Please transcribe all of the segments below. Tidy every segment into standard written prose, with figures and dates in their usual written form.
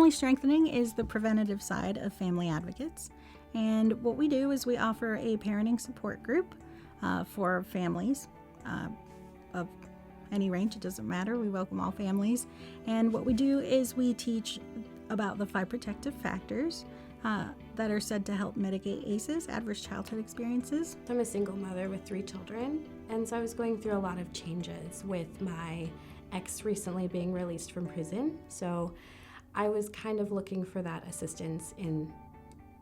Family Strengthening is the preventative side of Family Advocates. And what we do is we offer a parenting support group for families of any range. It doesn't matter. We welcome all families. And what we do is we teach about the 5 protective factors that are said to help mitigate ACEs, adverse childhood experiences. I'm a single mother with 3 children, and so I was going through a lot of changes with my ex recently being released from prison. So I was kind of looking for that assistance in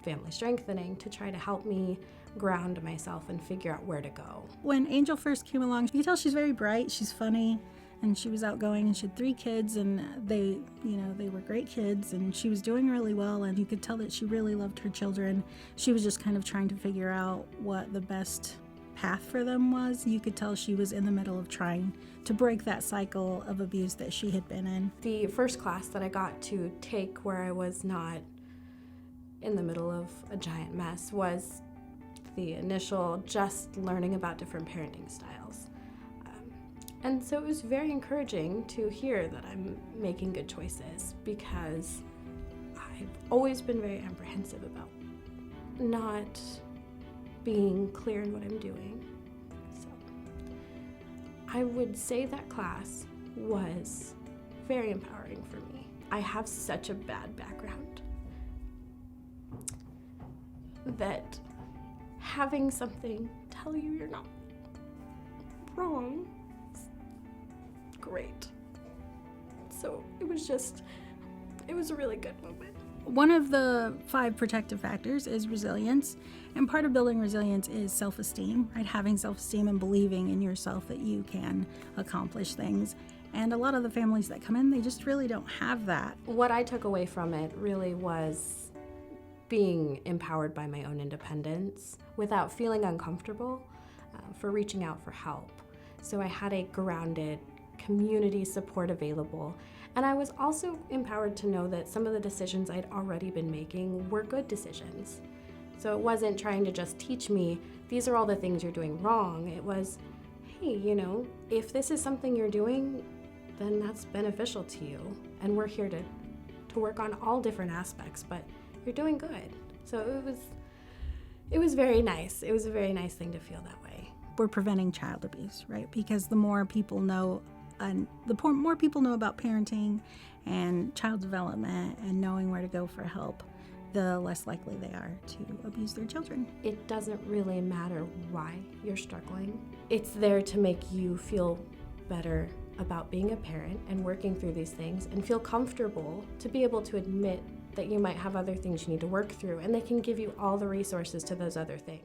Family Strengthening to try to help me ground myself and figure out where to go. When Angel first came along, you could tell she's very bright, she's funny, and she was outgoing, and she had 3 kids, and they were great kids, and she was doing really well, and you could tell that she really loved her children. She was just kind of trying to figure out what the best path for them was. You could tell she was in the middle of trying to break that cycle of abuse that she had been in. The first class that I got to take where I was not in the middle of a giant mess was the initial just learning about different parenting styles. And so it was very encouraging to hear that I'm making good choices, because I've always been very apprehensive about not being clear in what I'm doing. So I would say that class was very empowering for me. I have such a bad background that having something tell you you're not wrong is great. So it was a really good moment. One of the 5 protective factors is resilience, and part of building resilience is self-esteem, right? Having self-esteem and believing in yourself that you can accomplish things. And a lot of the families that come in, they just really don't have that. What I took away from it really was being empowered by my own independence without feeling uncomfortable for reaching out for help. So I had a grounded community support available, and I was also empowered to know that some of the decisions I'd already been making were good decisions. So it wasn't trying to just teach me, these are all the things you're doing wrong. It was, hey, if this is something you're doing, then that's beneficial to you. And we're here to work on all different aspects, but you're doing good. So it was very nice. It was a very nice thing to feel that way. We're preventing child abuse, right? Because the more people know, and more people know about parenting and child development and knowing where to go for help, the less likely they are to abuse their children. It doesn't really matter why you're struggling. It's there to make you feel better about being a parent and working through these things, and feel comfortable to be able to admit that you might have other things you need to work through, and they can give you all the resources to those other things.